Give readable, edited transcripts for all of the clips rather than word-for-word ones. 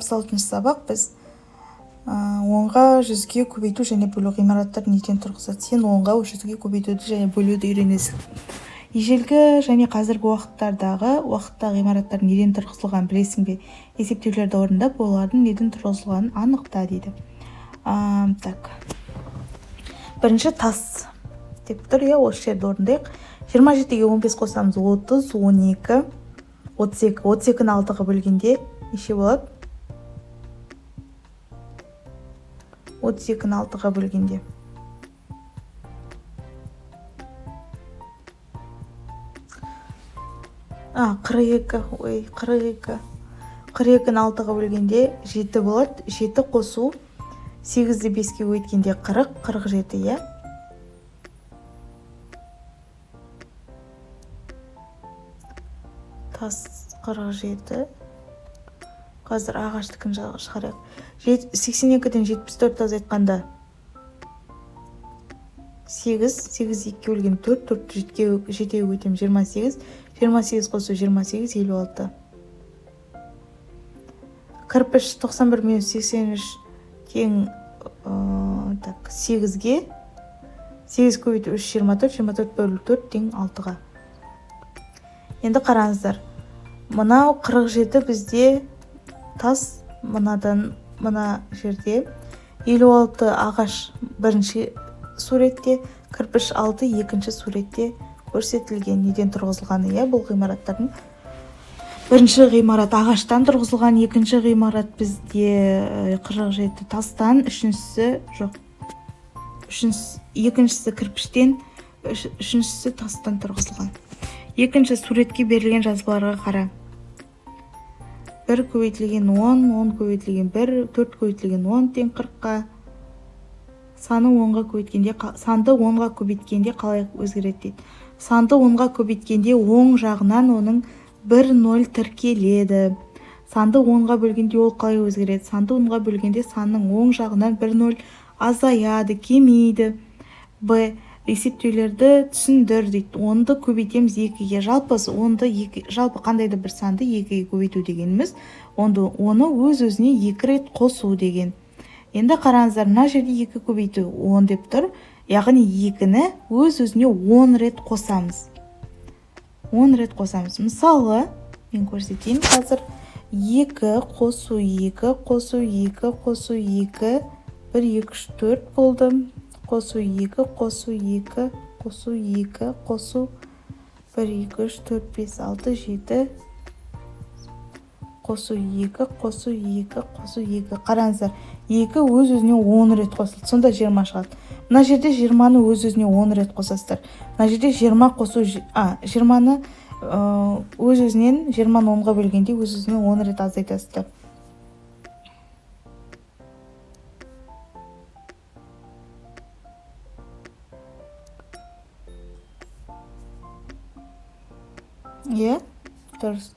66 сабақ біз 10-ға 100-ге көбейту және бөлу ғимараттар неден тұрғызады. Сен 10-ға 100-ге көбейтуді және бөлуді үйренесің. Ежелгі және қазіргі уақытта ғимараттар неден тұрғызылған білесің бе? Есептеулерді орындап, олардың неден тұрғызылғанын анықта дейді. Бірінші тас деп тұр, осы жерді орындайық. 27-ге 15 қосамыз 30, 12, 32. 32-ні 6-ға бөлгенде неше болады? 32-ні 6-ға бөлгенде. Ой, 42. 42-ні 6-ға бөлгенде 7 болады. 7 қосу 8-ді 5-ке көбейткенде 40, 47, Тас 47. Қазір ағаштыкін шығарайық. 82-ден 74 азайтқанда 8, 2-ге бөлген 4, 4-ті 7-ге өтем 28, 28 қосу 28, 56. Кірпіш 91 минус 83 тең 8-ге, 8 көбейту 3, 24, 24 бөлу 4 тең 6-ға. Енді қараңыздар, мынау 47 бізде тас, мына жерде 56 ағаш бірінші суретте, кірпіш 6 екінші суретте көрсетілген. Неден тұрғызылғаны, бұл ғимараттардың бірінші ғимарат ағаштан тұрғызылған, екінші ғимарат бізде 47 тастан, екіншісі кірпіштен, үшіншісі тастан тұрғызылған. Екінші суретке берілген жазбаларға қара. 1 көбейтілген 10, 10 көбейтілген 1, 4 көбейтілген 10 тең 40-қа. Санды 10-ға көбейткенде қалай өзгереді дейді. Санды 10-ға көбейткенде оң жағынан оның 1 0 тіркеледі. Санды 10-ға бөлгенде ол қалай өзгереді? Санды 10-ға бөлгенде санның оң жағынан 1 0 азаяды, кемейді. Б. Есептеулерді түсіндір дейді. 10-ды көбейтеміз 2-ге. Жалпы қандайды бір санды 2-ге көбейту дегеніміз, оны өз-өзіне 2 рет қосу деген. Енді қараңыздар, мына жерде 2 көбейту 10 деп тұр. Яғни 2-ні өз-өзіне 10 рет қосамыз. 10 рет қосамыз. Мысалы, мен көрсетейін қазір. 2 қосу 2 қосу 2 қосу 2, 1, 2, 3, 4 болды. Қосу 2, қосу 2, қосу 2, қосу 1, 2, 3, 4, 5, 6, 7, қосу 2, қосу 2, қосу 2. Қараңыздар, 2 өз-өзіне 10 рет қосылды. Сонда 20 шығады. Мына жерде 20-ны өз-өзіне 10 рет қосасыздар. Мына жерде 20 қосу 20-ны өз-өзінен 20-ны 10-ға бөлгенде өз-өзіне 10 рет азайтасыздар. Дұрыс.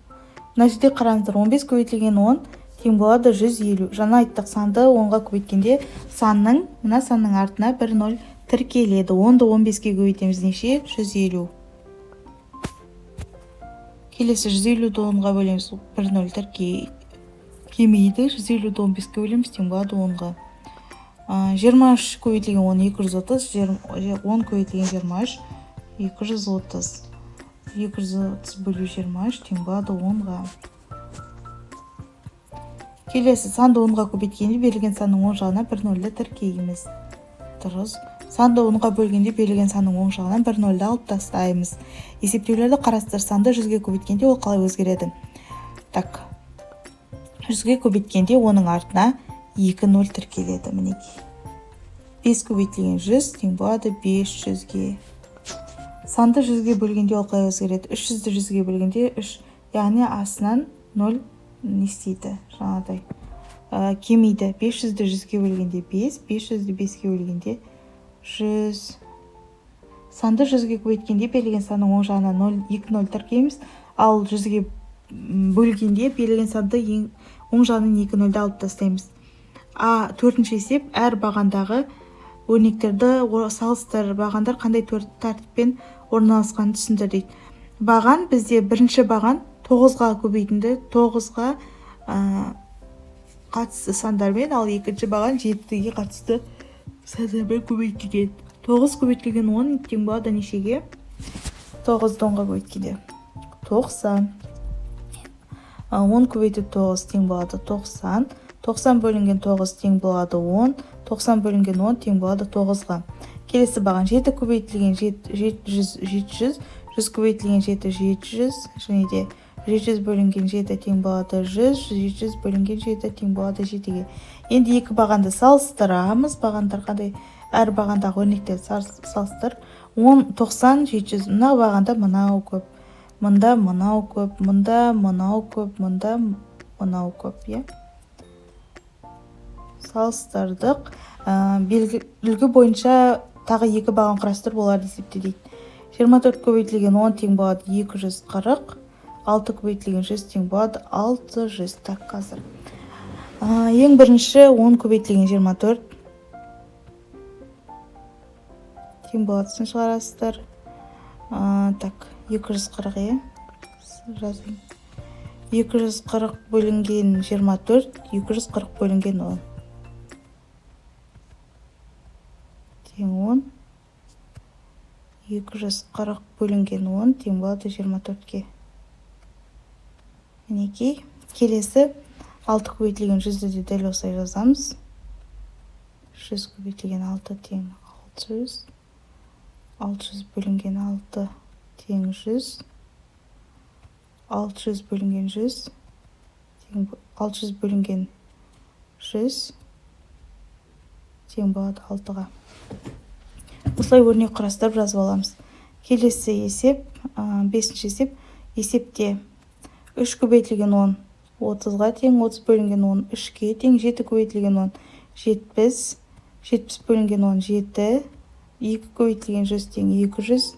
Мына жерде қараңыздар, 15 көбейтілген 10 тең болады 150. Жаңа айттық, санды 10-ға көбейткенде мына санның артына 1 0 тіркеледі. 10-ды 15-ге көбейтеміз неше? 150. Келесі 150-ді 10-ға бөлеміз, 1 0 кемейді. 150-ді 15-ге бөлеміз, тең болады 10-ға. 23 көбейтілген 10 230, 10 көбейтілген 23 230. 230 бөлу 23 тең болады 10-ға. Келесі санды 10-ға көбейткенде берілген санның оң жағына 1 0-ді тіркейміз. Дұрыс. Санды 10-ға бөлгенде берілген санның оң жағынан 1 0-ді алып тастаймыз. Есептеулерді қарастыр. Санды 100-ге көбейткенде ол қалай өзгереді? 100-ге көбейткенде оның артына 2 0 тіркеледі. Мінекей. 5 көбейтілген 100 тең болады 500-ге. Санды 100-ге бөлгенде ол қалай өзгереді? 300-ді 100-ге бөлгенде 3, яғни астынан 0 не істейді? Жаңадай кемейді. 500-ді 100-ге бөлгенде 5, 500-ді 5-ге бөлгенде 100. Санды 100-ге көбейткенде берілген санның оң жағына 2 0 тіркейміз. Ал 100-ге бөлгенде берілген санды оң жағынан 2 0-ді алып тастаймыз. Төртінші есеп, әр бағандағы өрнектерді салыстыр. Бағандар қандай тәртіппен орналасқанын түсіндір дейді. Баған бізде бірінші баған 9-ға көбейтінді, 9-ға қатысты сандармен, ал екінші баған 7-ге қатысты сандармен көбейтілген. 9 көбейтілген 10 тең болады нешеге? 9-ды 10-ға көбейткенде 90. 10 көбейтіп 9 тең болады 90. 90 бөлінген 9 тең болады 10. 90 бөлінген 10 тең болады 9-ға. Келесі баған 7 көбейтілген 700. 100 көбейтілген 700. Және де 700 бөлінген 7 тең болады 100. 700 бөлінген 7 тең болады 7-ге. Енді екі бағанды салыстырамыз. Бағандар қандай? Әр бағандағы өрнектер салыстыр. 10, 90, 700. Мына бағанда мынау көп. Мында мынау көп. Мында мынау көп. Мында мынау көп. Салыстырдық. Үлгі бойынша тағы екі баған құрастырып оларды есепте дейді. 24 көбейтілген 10 тең болады 240. 6 көбейтілген 100 тең болады 600. Так, қазір. Ең бірінші 10 көбейтілген 24 тең болатысын шығарасыздар. Так, 240 жазайын. 240 бөлінген 24, 240 бөлінген 10. Тең 10. 240 бөлінген 10 тең болады 24-ке. Мінекей, келесі 6 көбейтілген 100-ді де дәл осылай жазамыз. 100 көбейтілген 6 тең 600. 600 бөлінген 6 тең 100. 600 бөлінген 100. 600 бөлінген 100 тең болады 6-ға. Осылай өрнек құрастырып жазып аламыз. Келесі есеп, 5-ші есеп. Есепте 3 көбейтілген 10 30-ға тең, 30 бөлінген 10 3-ке тең, 7 көбейтілген 10 70, 70 бөлінген 10 7, 2 көбейтілген 100 тең 200,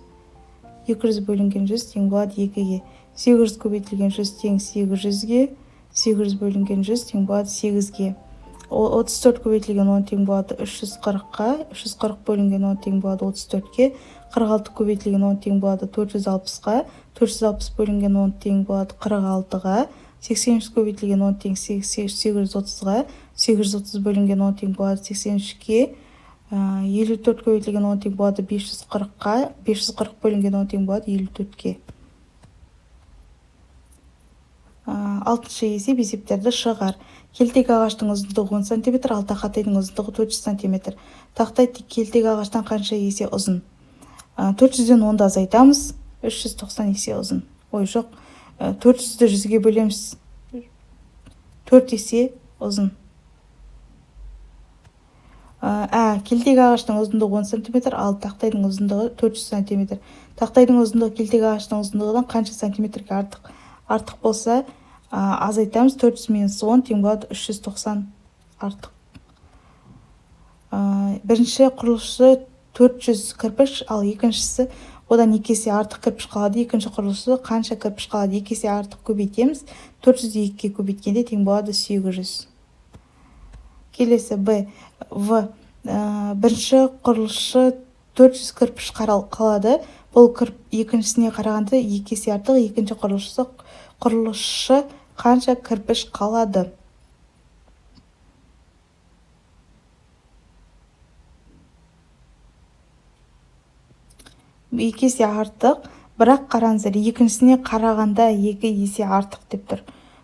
200 бөлінген 100 тең болады 2-ге. 800 көбейтілген 100 тең 800-ге, 800 бөлінген 100 тең болады 8-ге. 34 көбейтілген 10 тең болады 340-қа, 340 бөлінген 10 тең болады 34-ке, 46 көбейтілген 10 тең болады 460-қа, 460 бөлінген 10 тең болады 46-ға, 83 көбейтілген 10 тең 830-ға, 830 бөлінген 10 тең болады 83-ке, 54 көбейтілген 10 тең болады 540-қа, 540 бөлінген 10 тең болады 54-ке. 6-шы есеп есептерді шығар. Келтек ағаштың ұзындығы 10 см, ал тақтайдың ұзындығы 400 см. Тақтай келтек ағаштан қанша есе ұзын? 400-ден 10-ды азайтамыз, 390 есе ұзын. Ой, жоқ, 400-ді 100-ге бөлеміз, 4 есе ұзын. Келтек ағаштың ұзындығы 10 см, ал тақтайдың ұзындығы 400 см. Тақтайдың ұзындығы келтек ағаштың ұзындығынан қанша сантиметрге артық болса, азайтамыз, 400 минус 10 тең болады 390 артық. Бірінші құрылысшы 400 кірпіш, ал екіншісі одан 2 есе артық кірпіш қалады. Екінші құрылысшы қанша кірпіш қалады? 2 есе артық көбейтеміз. 400-ді 2-ге көбейткенде тең болады 800. Келесі Б. В. Бірінші құрылысшы 400 кірпіш қалады. Бұл екіншісіне қарағанда 2 есе артық. Екінші құрылысшы қанша кірпіш қалады? Екі есе артық, бірақ қараңыздар, екіншісіне қарағанда 2 есе артық деп тұр.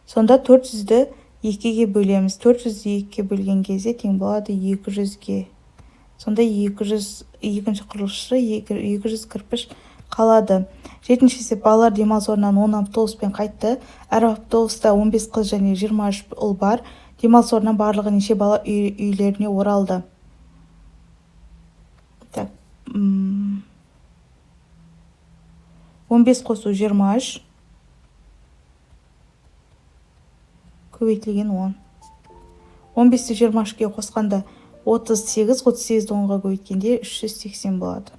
Сонда 400-ді 2-ге бөлеміз. 400-ді 2-ге бөлген кезде тең болады 200-ге. Сонда екінші құрылысшы 200 кірпіш қалады. 7-ші есеп, балалар демалыс орнынан 10 автобуспен қайтты. Әр автобуста 15 қыз және 23 ұл бар. Демалыс орнынан барлығы неше бала үйлеріне оралды? Так, 15 қосу 23 көбейтілген 10. 15-ті 23-ке қосқанда 38, 38-ді 10-ға көбейткенде 380 болады.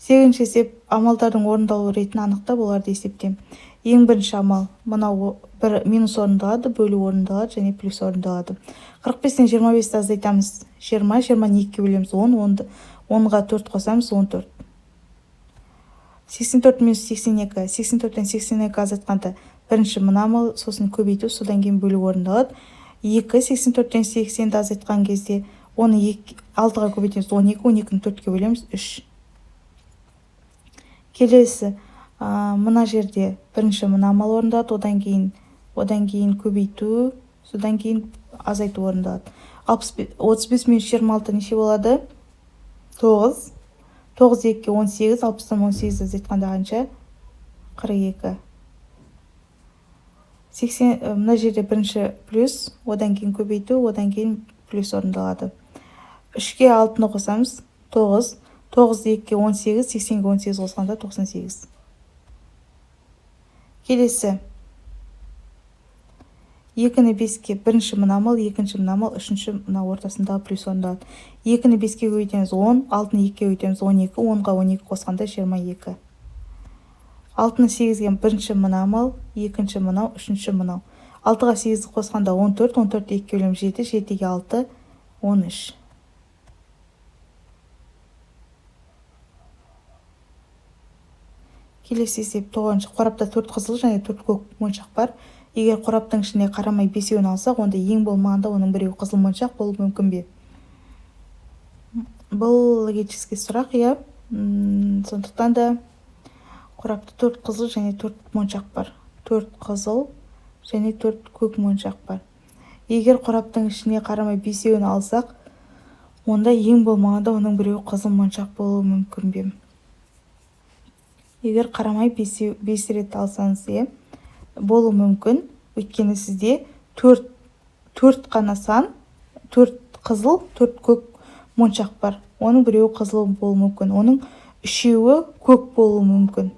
8-ші есеп, амалдардың орындалу ретін анықтап, оларды есептем. Ең бірінші амал, мынау минус орындалады, бөлу орындалады және плюс орындалады. 45-тен 25-ті азайтамыз, 20, 20-ні 2-ге бөлеміз, 10, 10-ға 4 қосамыз, 14. 84 минус 82, 84-тен 82 азайтқанда бірінші мына амал, сосын көбейту, содан кейін бөлу орындалады. 2, 84-тен 80-ді азайтқан кезде оны 6-ға көбейтеміз, 12, 12-ні 4-ке бөлеміз, 3. Келесі, мына жерде бірінші мына амал орындалады, одан кейін көбейту, содан кейін азайту орындалады. 35 минус 26 неше болады? 9. 9 2-ке 18, 60-тан 18 азайтқанда қанша? 42. 80, мына жерде бірінші плюс, одан кейін көбейту, одан кейін плюс орындалады. 3-ке 6-ны қосамыз, 9. 9 2-ке 18, 80-ге 18 қосқанда 98. Келесі. 2-ні 5-ке бірінші мына амал, екінші мына амал, үшінші мына ортасындағы плюс орындалады. 2-ні 5-ке көбейтеміз 10, 6-ны 2-ке көбейтеміз 12, 10-ға 12 қосқанда 22. 6-ны 8-ге бірінші мына амал, екінші мынау, үшінші мынау. 6-ға 8-ді қосқанда 14, 14 2-ке бөлеміз 7, 7-ге 6, 13. Келесі есеп 9-шы. Қорапта 4 қызыл және 4 көк моншақ бар. Егер қораптың ішіне қарамай 5-еуін алсақ, онда ең болмағанда оның біреуі қызыл моншақ болуы мүмкін бе? Бұл логический сұрақ, иә. Сондықтан да қорапта 4 қызыл және 4 моншақ бар. 4 қызыл және 4 көк моншақ бар. Егер қораптың ішіне қарамай 5-еуін алсақ, онда ең болмағанда оның біреуі қызыл моншақ болуы мүмкін бе? Егер қарамай 5 рет алсаңыз, болуы мүмкін. Өйткені сізде 4 қана сан, 4 қызыл, 4 көк моншақ бар. Оның біреуі қызыл болуы мүмкін. Оның үшеуі көк болуы мүмкін.